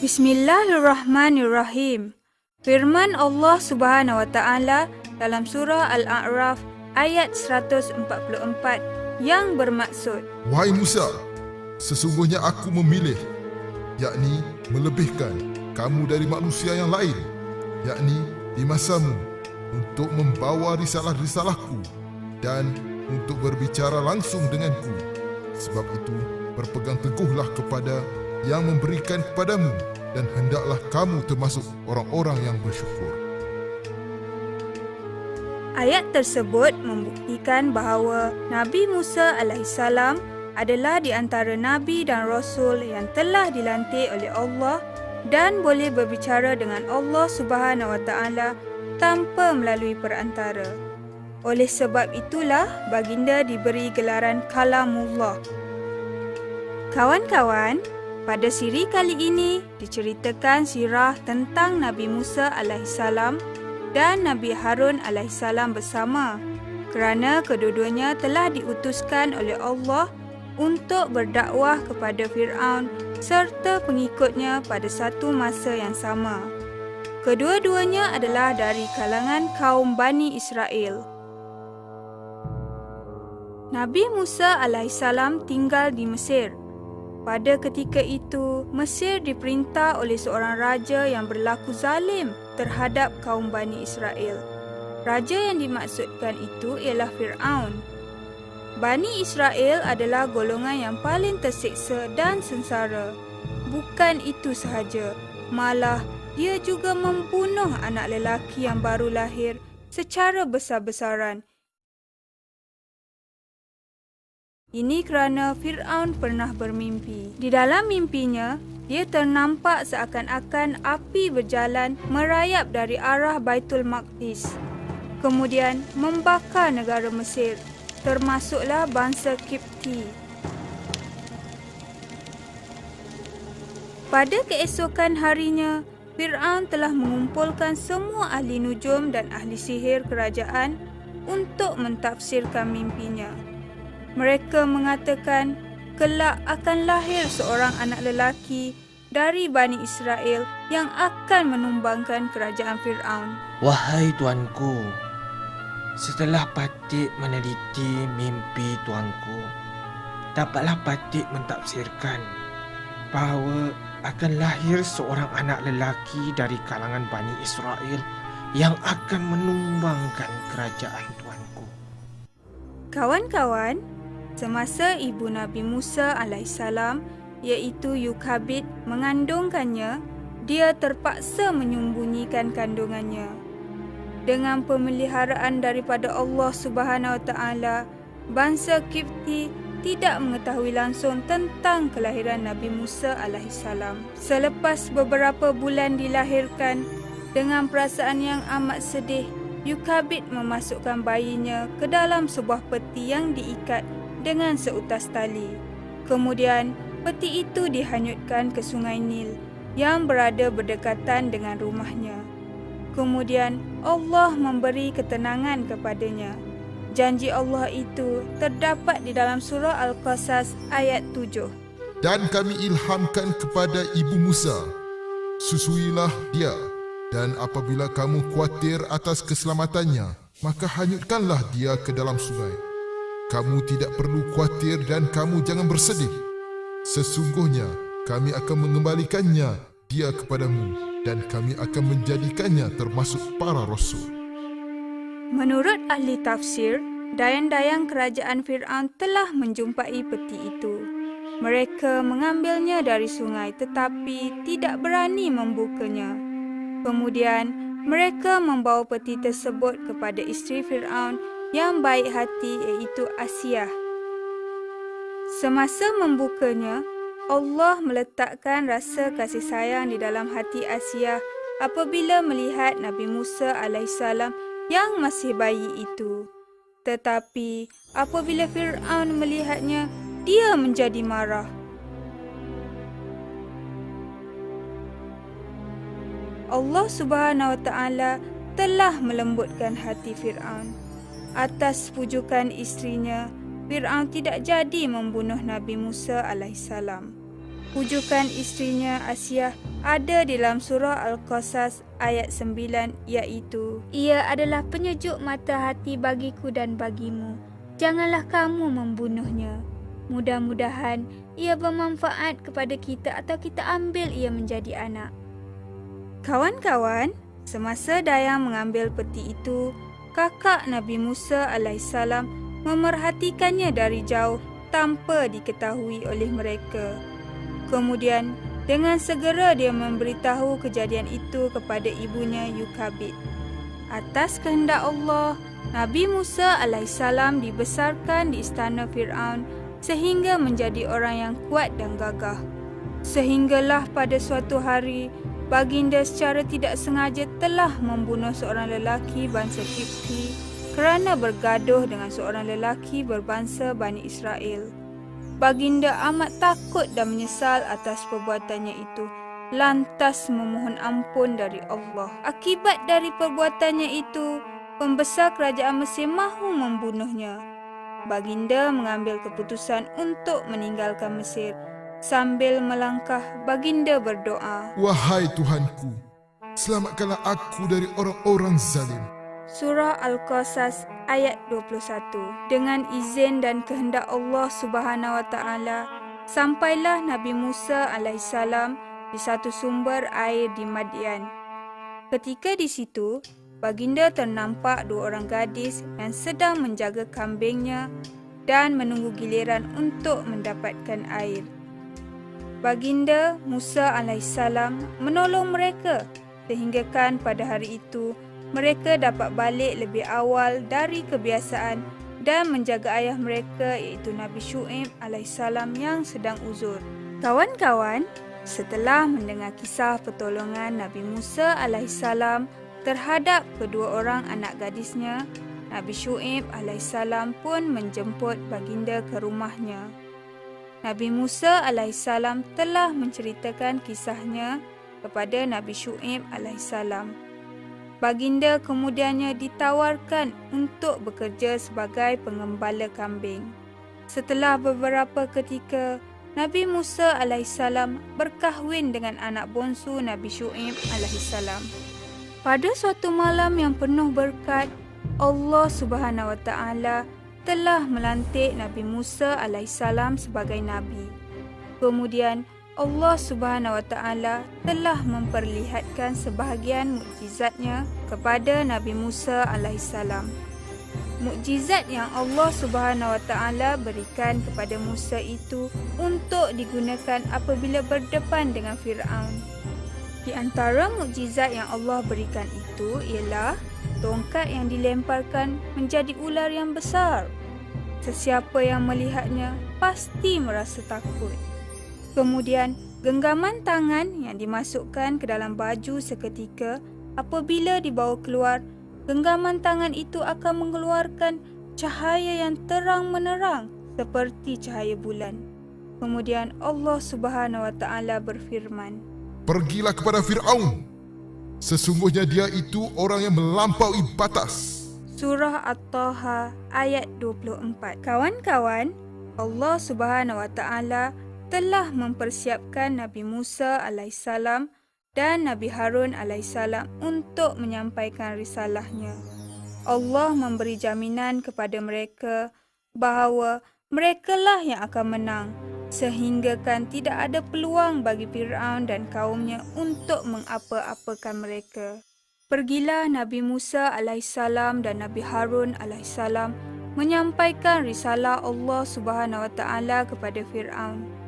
Bismillahirrahmanirrahim. Firman Allah Subhanahu Wa Taala dalam surah Al-A'raf ayat 144 yang bermaksud, Wahai Musa, sesungguhnya aku memilih, yakni melebihkan kamu dari manusia yang lain, yakni di masamu, untuk membawa risalah-risalahku dan untuk berbicara langsung denganku. Sebab itu, berpegang teguhlah kepada yang memberikan kepadamu, dan hendaklah kamu termasuk orang-orang yang bersyukur. Ayat tersebut membuktikan bahawa Nabi Musa alaihissalam adalah di antara Nabi dan Rasul yang telah dilantik oleh Allah dan boleh berbicara dengan Allah Subhanahu Wa Taala tanpa melalui perantara. Oleh sebab itulah baginda diberi gelaran Kalamullah. Kawan-kawan, pada siri kali ini diceritakan sirah tentang Nabi Musa alaihissalam dan Nabi Harun alaihissalam bersama, kerana kedua-duanya telah diutuskan oleh Allah untuk berdakwah kepada Fir'aun serta pengikutnya pada satu masa yang sama. Kedua-duanya adalah dari kalangan kaum Bani Israel. Nabi Musa alaihissalam tinggal di Mesir. Pada ketika itu, Mesir diperintah oleh seorang raja yang berlaku zalim terhadap kaum Bani Israel. Raja yang dimaksudkan itu ialah Fir'aun. Bani Israel adalah golongan yang paling tersiksa dan sengsara. Bukan itu sahaja, malah dia juga membunuh anak lelaki yang baru lahir secara besar-besaran. Ini kerana Fir'aun pernah bermimpi. Di dalam mimpinya, dia ternampak seakan-akan api berjalan merayap dari arah Baitul Maqdis, kemudian membakar negara Mesir, termasuklah bangsa Kipti. Pada keesokan harinya, Fir'aun telah mengumpulkan semua ahli nujum dan ahli sihir kerajaan untuk mentafsirkan mimpinya. Mereka mengatakan kelak akan lahir seorang anak lelaki dari Bani Israel yang akan menumbangkan kerajaan Fir'aun. Wahai tuanku, setelah Patik meneliti mimpi tuanku, dapatlah Patik mentafsirkan bahawa akan lahir seorang anak lelaki dari kalangan Bani Israel yang akan menumbangkan kerajaan tuanku. Kawan-kawan, semasa ibu Nabi Musa alaihissalam iaitu Yukabid mengandungkannya, dia terpaksa menyembunyikan kandungannya. Dengan pemeliharaan daripada Allah Subhanahu Wa Taala, bangsa Kipti tidak mengetahui langsung tentang kelahiran Nabi Musa alaihissalam. Selepas beberapa bulan dilahirkan, dengan perasaan yang amat sedih, Yukabid memasukkan bayinya ke dalam sebuah peti yang diikat dengan seutas tali. Kemudian, peti itu dihanyutkan ke Sungai Nil yang berada berdekatan dengan rumahnya. Kemudian, Allah memberi ketenangan kepadanya. Janji Allah itu terdapat di dalam surah Al-Qasas ayat 7. Dan kami ilhamkan kepada ibu Musa, susuilah dia, dan apabila kamu khawatir atas keselamatannya, maka hanyutkanlah dia ke dalam sungai. Kamu tidak perlu khawatir dan kamu jangan bersedih. Sesungguhnya kami akan mengembalikannya dia kepadamu, dan kami akan menjadikannya termasuk para rasul. Menurut ahli tafsir, dayang-dayang kerajaan Fir'aun telah menjumpai peti itu. Mereka mengambilnya dari sungai tetapi tidak berani membukanya. Kemudian, mereka membawa peti tersebut kepada isteri Fir'aun yang baik hati iaitu Asiyah. Semasa membukanya, Allah meletakkan rasa kasih sayang di dalam hati Asiyah apabila melihat Nabi Musa alaihissalam yang masih bayi itu. Tetapi apabila Fir'aun melihatnya, dia menjadi marah. Allah Subhanahu Wa Taala telah melembutkan hati Fir'aun. Atas pujukan isterinya, Fir'aun tidak jadi membunuh Nabi Musa alaihissalam. Rujukan isterinya Asiah ada dalam surah Al-Qasas ayat 9, iaitu, ia adalah penyejuk mata hati bagiku dan bagimu. Janganlah kamu membunuhnya. Mudah-mudahan ia bermanfaat kepada kita atau kita ambil ia menjadi anak. Kawan-kawan, semasa Dayang mengambil peti itu, kakak Nabi Musa alaihissalam memerhatikannya dari jauh tanpa diketahui oleh mereka. Kemudian, dengan segera dia memberitahu kejadian itu kepada ibunya Yukabid. Atas kehendak Allah, Nabi Musa alaihissalam dibesarkan di istana Fir'aun sehingga menjadi orang yang kuat dan gagah. Sehinggalah pada suatu hari, baginda secara tidak sengaja telah membunuh seorang lelaki bangsa Kipti kerana bergaduh dengan seorang lelaki berbangsa Bani Israel. Baginda amat takut dan menyesal atas perbuatannya itu, lantas memohon ampun dari Allah. Akibat dari perbuatannya itu, pembesar kerajaan Mesir mahu membunuhnya. Baginda mengambil keputusan untuk meninggalkan Mesir. Sambil melangkah, baginda berdoa, Wahai Tuhanku, selamatkanlah aku dari orang-orang zalim. Surah Al-Qasas ayat 21. Dengan izin dan kehendak Allah Subhanahu Wa Taala, sampailah Nabi Musa alaihissalam di satu sumber air di Madian. Ketika di situ, baginda ternampak dua orang gadis yang sedang menjaga kambingnya dan menunggu giliran untuk mendapatkan air. Baginda Musa alaihissalam menolong mereka sehinggakan pada hari itu mereka dapat balik lebih awal dari kebiasaan dan menjaga ayah mereka iaitu Nabi Syuaib alaihissalam yang sedang uzur. Kawan-kawan, setelah mendengar kisah pertolongan Nabi Musa alaihissalam terhadap kedua orang anak gadisnya, Nabi Syuaib alaihissalam pun menjemput baginda ke rumahnya. Nabi Musa alaihissalam telah menceritakan kisahnya kepada Nabi Syuaib alaihissalam. Baginda kemudiannya ditawarkan untuk bekerja sebagai pengembala kambing. Setelah beberapa ketika, Nabi Musa alaihissalam berkahwin dengan anak bongsu Nabi Syuaib alaihissalam. Pada suatu malam yang penuh berkat, Allah Subhanahu Wa Taala telah melantik Nabi Musa alaihissalam sebagai nabi. Kemudian Allah Subhanahu Wa Taala telah memperlihatkan sebahagian mukjizatnya kepada Nabi Musa alaihissalam. Mukjizat yang Allah Subhanahu Wa Taala berikan kepada Musa itu untuk digunakan apabila berdepan dengan Fir'aun. Di antara mukjizat yang Allah berikan itu ialah tongkat yang dilemparkan menjadi ular yang besar. Sesiapa yang melihatnya pasti merasa takut. Kemudian, genggaman tangan yang dimasukkan ke dalam baju seketika, apabila dibawa keluar, genggaman tangan itu akan mengeluarkan cahaya yang terang menerang seperti cahaya bulan. Kemudian Allah Subhanahu Wa Taala berfirman, Pergilah kepada Fir'aun. Sesungguhnya dia itu orang yang melampaui batas. Surah At-Taha ayat 24. Kawan-kawan, Allah Subhanahu Wa Taala telah mempersiapkan Nabi Musa alaihissalam dan Nabi Harun alaihissalam untuk menyampaikan risalahnya. Allah memberi jaminan kepada mereka bahawa merekalah yang akan menang, sehinggakan tidak ada peluang bagi Fir'aun dan kaumnya untuk mengapa-apakan mereka. Pergilah Nabi Musa alaihissalam dan Nabi Harun alaihissalam menyampaikan risalah Allah Subhanahu Wa Taala kepada Fir'aun.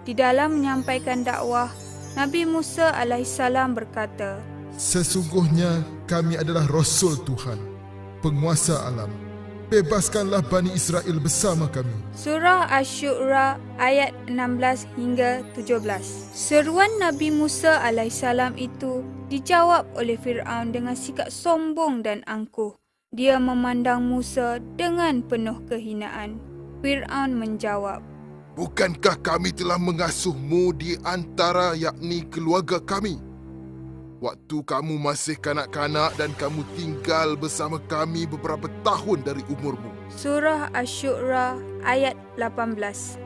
Di dalam menyampaikan dakwah, Nabi Musa alaihissalam berkata, Sesungguhnya kami adalah Rasul Tuhan, penguasa alam. Bebaskanlah Bani Israel bersama kami. Surah Asy-Syu'ara ayat 16 hingga 17. Seruan Nabi Musa alaihissalam itu dijawab oleh Fir'aun dengan sikap sombong dan angkuh. Dia memandang Musa dengan penuh kehinaan. Fir'aun menjawab, Bukankah kami telah mengasuhmu di antara yakni keluarga kami? waktu kamu masih kanak-kanak dan kamu tinggal bersama kami beberapa tahun dari umurmu. Surah Asy-Syu'ara ayat 18.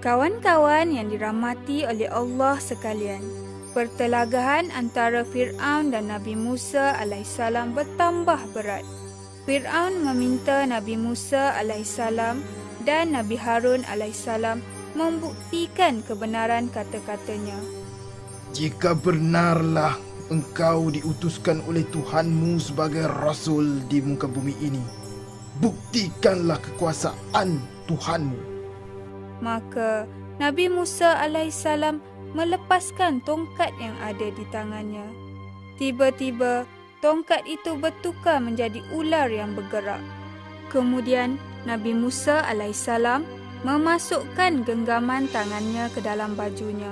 Kawan-kawan yang dirahmati oleh Allah sekalian, pertelagahan antara Fir'aun dan Nabi Musa alaihissalam bertambah berat. Fir'aun meminta Nabi Musa alaihissalam dan Nabi Harun alaihissalam membuktikan kebenaran kata-katanya. Jika benarlah engkau diutuskan oleh Tuhanmu sebagai Rasul di muka bumi ini, buktikanlah kekuasaan Tuhanmu. Maka Nabi Musa alaihissalam melepaskan tongkat yang ada di tangannya. Tiba-tiba, tongkat itu bertukar menjadi ular yang bergerak. Kemudian, Nabi Musa alaihissalam memasukkan genggaman tangannya ke dalam bajunya.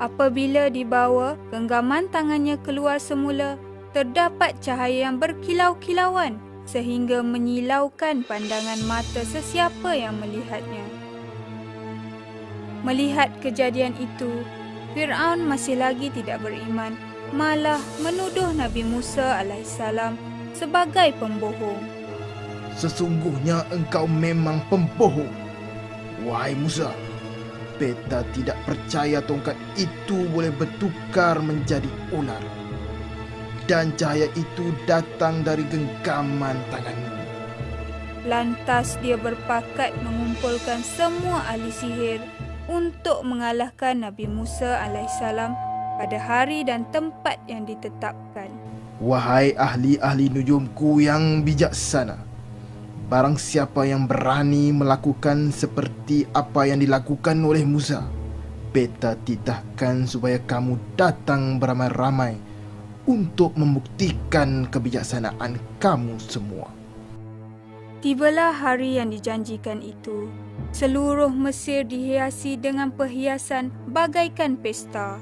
Apabila dibawa, genggaman tangannya keluar semula, terdapat cahaya yang berkilau-kilauan sehingga menyilaukan pandangan mata sesiapa yang melihatnya. Melihat kejadian itu, Fir'aun masih lagi tidak beriman, malah menuduh Nabi Musa alaihissalam sebagai pembohong. Sesungguhnya engkau memang pembohong. Wahai Musa, beta tidak percaya tongkat itu boleh bertukar menjadi ular. Dan cahaya itu datang dari genggaman tanganmu. Lantas dia berpakat mengumpulkan semua ahli sihir untuk mengalahkan Nabi Musa alaihissalam pada hari dan tempat yang ditetapkan. Wahai ahli-ahli nujumku yang bijaksana, barang siapa yang berani melakukan seperti apa yang dilakukan oleh Musa, beta titahkan supaya kamu datang beramai-ramai untuk membuktikan kebijaksanaan kamu semua. Tibalah hari yang dijanjikan itu. Seluruh Mesir dihiasi dengan perhiasan bagaikan pesta.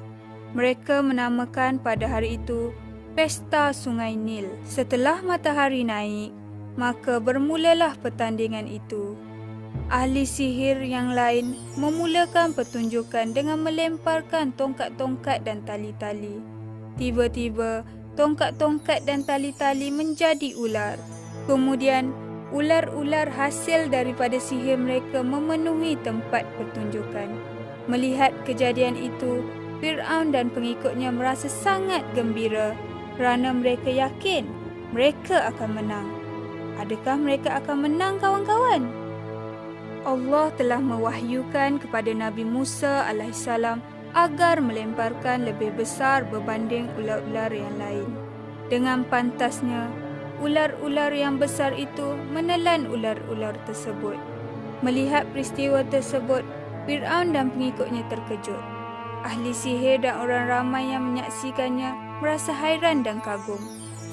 Mereka menamakan pada hari itu Pesta Sungai Nil. Setelah matahari naik, maka bermulalah pertandingan itu. Ahli sihir yang lain memulakan pertunjukan dengan melemparkan tongkat-tongkat dan tali-tali. Tiba-tiba, tongkat-tongkat dan tali-tali menjadi ular. Kemudian, ular-ular hasil daripada sihir mereka memenuhi tempat pertunjukan. Melihat kejadian itu, Fir'aun dan pengikutnya merasa sangat gembira kerana mereka yakin mereka akan menang. Adakah mereka akan menang, kawan-kawan? Allah telah mewahyukan kepada Nabi Musa alaihissalam agar melemparkan lebih besar berbanding ular-ular yang lain. Dengan pantasnya, ular-ular yang besar itu menelan ular-ular tersebut. Melihat peristiwa tersebut, Fir'aun dan pengikutnya terkejut. Ahli sihir dan orang ramai yang menyaksikannya merasa hairan dan kagum.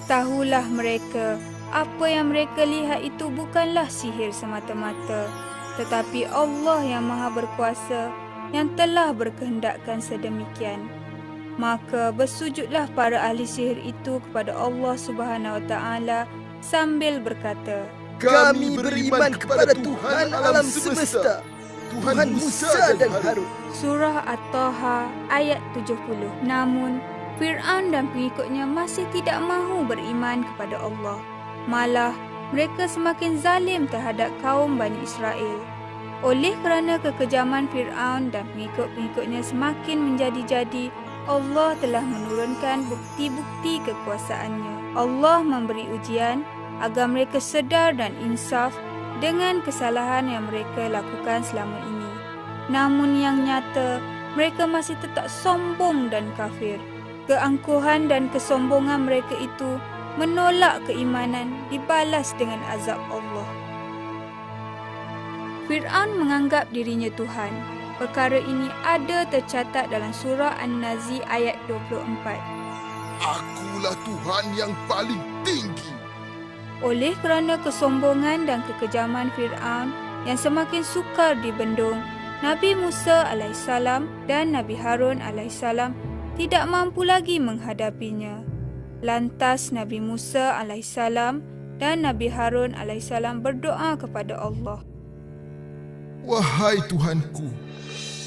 Tahulah mereka, apa yang mereka lihat itu bukanlah sihir semata-mata, tetapi Allah yang Maha Berkuasa yang telah berkehendakkan sedemikian. Maka bersujudlah para ahli sihir itu kepada Allah Subhanahu Wa Taala sambil berkata, Kami beriman kepada Tuhan alam semesta, Tuhan Musa dan Harun. Surah At-Taha ayat 70. Namun, Fir'aun dan pengikutnya masih tidak mahu beriman kepada Allah. Malah, mereka semakin zalim terhadap kaum Bani Israel. Oleh kerana kekejaman Fir'aun dan pengikut-pengikutnya semakin menjadi-jadi, Allah telah menurunkan bukti-bukti kekuasaannya. Allah memberi ujian agar mereka sedar dan insaf dengan kesalahan yang mereka lakukan selama ini. Namun yang nyata, mereka masih tetap sombong dan kafir. Keangkuhan dan kesombongan mereka itu menolak keimanan dibalas dengan azab Allah. Fir'aun menganggap dirinya Tuhan. Perkara ini ada tercatat dalam surah An-Nazi ayat 24. Akulah Tuhan yang paling tinggi. Oleh kerana kesombongan dan kekejaman Fir'aun yang semakin sukar dibendung, Nabi Musa alaihissalam dan Nabi Harun alaihissalam tidak mampu lagi menghadapinya. Lantas Nabi Musa alaihissalam dan Nabi Harun alaihissalam berdoa kepada Allah. Wahai Tuhanku,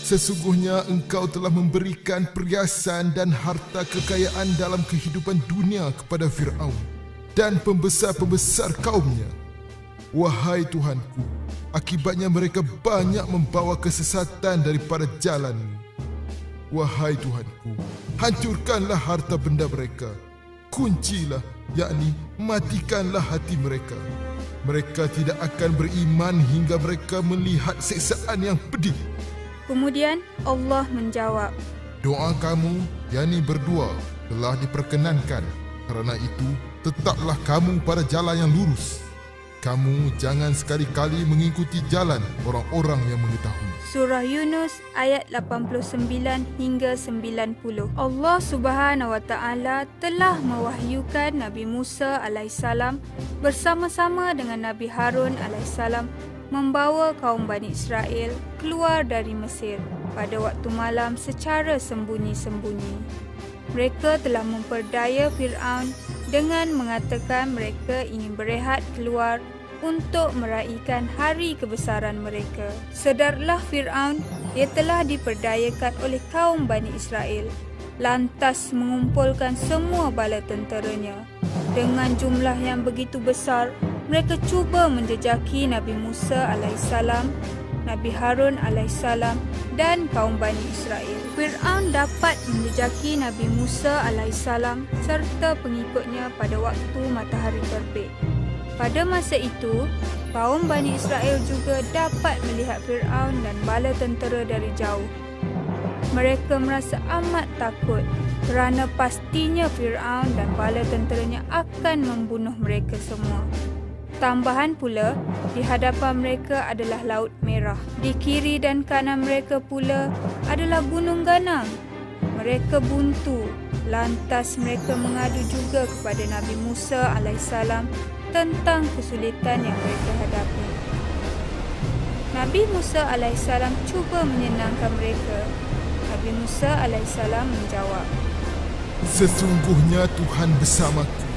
Sesungguhnya engkau telah memberikan perhiasan dan harta kekayaan dalam kehidupan dunia kepada Fir'aun dan pembesar-pembesar kaumnya. Wahai Tuhanku, akibatnya mereka banyak membawa kesesatan daripada jalan-Mu. Wahai Tuhanku, hancurkanlah harta benda mereka. Kuncilah, yakni matikanlah hati mereka. Mereka tidak akan beriman hingga mereka melihat siksaan yang pedih. Kemudian Allah menjawab, Doa kamu, yakni berdua, telah diperkenankan. Kerana itu, tetaplah kamu pada jalan yang lurus. Kamu jangan sekali-kali mengikuti jalan orang-orang yang mengetahui. Surah Yunus ayat 89 hingga 90. Allah Subhanahu Wa Taala telah mewahyukan Nabi Musa alaihissalam bersama-sama dengan Nabi Harun alaihissalam membawa kaum Bani Israel keluar dari Mesir pada waktu malam secara sembunyi-sembunyi. Mereka telah memperdaya Fir'aun dengan mengatakan mereka ingin berehat keluar untuk meraihkan hari kebesaran mereka. Sedarlah Fir'aun, dia telah diperdayakan oleh kaum Bani Israel, lantas mengumpulkan semua bala tenteranya. Dengan jumlah yang begitu besar, mereka cuba menjejaki Nabi Musa alaihissalam, Nabi Harun alaihissalam dan kaum Bani Israel. Fir'aun dapat menjejaki Nabi Musa alaihissalam serta pengikutnya pada waktu matahari terbit. Pada masa itu, kaum Bani Israel juga dapat melihat Fir'aun dan bala tentera dari jauh. Mereka merasa amat takut kerana pastinya Fir'aun dan bala tenteranya akan membunuh mereka semua. Tambahan pula, di hadapan mereka adalah Laut Merah. Di kiri dan kanan mereka pula adalah Gunung Ganang. Mereka buntu, lantas mereka mengadu juga kepada Nabi Musa alaihissalam tentang kesulitan yang mereka hadapi. Nabi Musa alaihissalam cuba menyenangkan mereka. Nabi Musa alaihissalam menjawab, Sesungguhnya Tuhan bersamaku.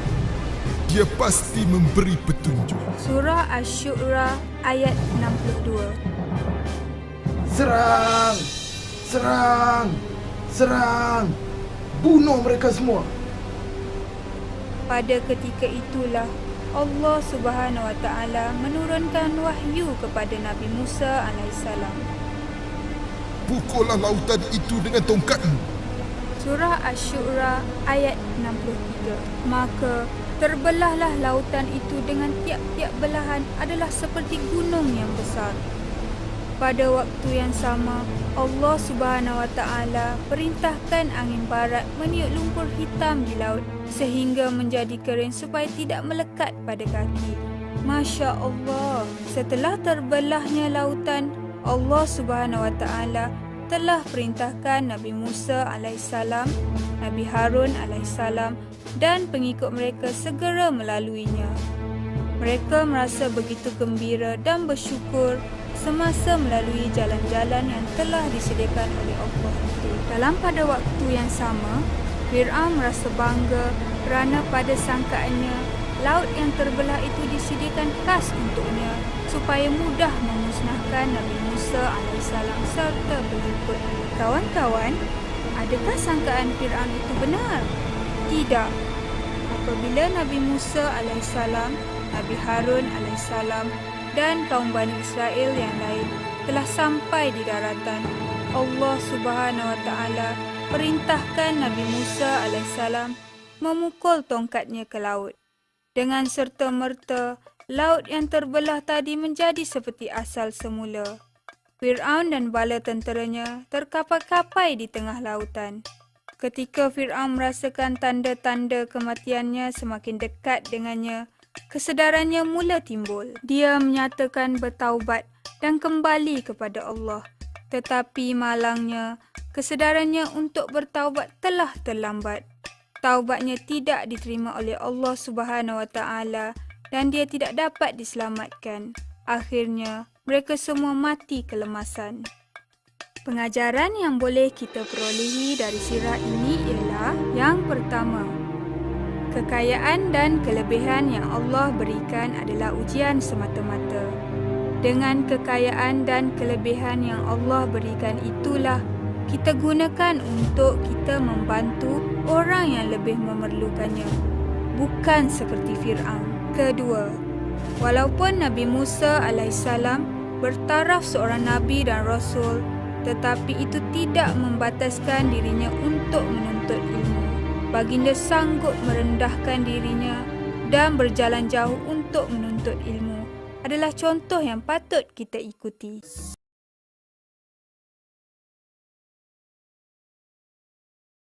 Dia pasti memberi petunjuk. Surah Asy-Syu'ara ayat 62. Serang! Serang! Serang! Bunuh mereka semua! Pada ketika itulah Allah Subhanahu Wa Taala menurunkan wahyu kepada Nabi Musa alaihissalam. Pukullah lautan itu dengan tongkatmu. Surah Asy-Syu'ara ayat 63. Maka terbelahlah lautan itu dengan tiap-tiap belahan adalah seperti gunung yang besar. Pada waktu yang sama, Allah Subhanahu Wa Taala perintahkan angin barat meniup lumpur hitam di laut sehingga menjadi kering supaya tidak melekat pada kaki. Masya Allah, setelah terbelahnya lautan, Allah Subhanahu Wa Taala telah perintahkan Nabi Musa alaihissalam, Nabi Harun alaihissalam dan pengikut mereka segera melaluinya. Mereka merasa begitu gembira dan bersyukur semasa melalui jalan-jalan yang telah disediakan oleh Allah itu. Dalam pada waktu yang sama, Fir'aun merasa bangga kerana pada sangkaannya laut yang terbelah itu disediakan khas untuknya supaya mudah memusnahkan Nabi Musa alaihissalam serta pengikut. Kawan-kawan, adakah sangkaan Fir'aun itu benar? Tidak. Apabila Nabi Musa alaihissalam, Nabi Harun alaihissalam dan kaum Bani Israel yang lain telah sampai di daratan, Allah Subhanahu Wa Taala perintahkan Nabi Musa alaihissalam memukul tongkatnya ke laut. Dengan serta-merta, laut yang terbelah tadi menjadi seperti asal semula. Fir'aun dan bala tenteranya terkapai-kapai di tengah lautan. Ketika Fir'aun merasakan tanda-tanda kematiannya semakin dekat dengannya, kesedarannya mula timbul. Dia menyatakan bertaubat dan kembali kepada Allah. Tetapi malangnya, kesedarannya untuk bertaubat telah terlambat. Taubatnya tidak diterima oleh Allah Subhanahu Wa Taala dan dia tidak dapat diselamatkan. Akhirnya, mereka semua mati kelemasan. Pengajaran yang boleh kita perolehi dari sirah ini ialah yang pertama, kekayaan dan kelebihan yang Allah berikan adalah ujian semata-mata. Dengan kekayaan dan kelebihan yang Allah berikan itulah kita gunakan untuk kita membantu orang yang lebih memerlukannya, bukan seperti Fir'aun. Kedua, walaupun Nabi Musa alaihissalam bertaraf seorang Nabi dan Rasul, tetapi itu tidak membataskan dirinya untuk menuntut ilmu. Baginda sanggup merendahkan dirinya dan berjalan jauh untuk menuntut ilmu. Adalah contoh yang patut kita ikuti.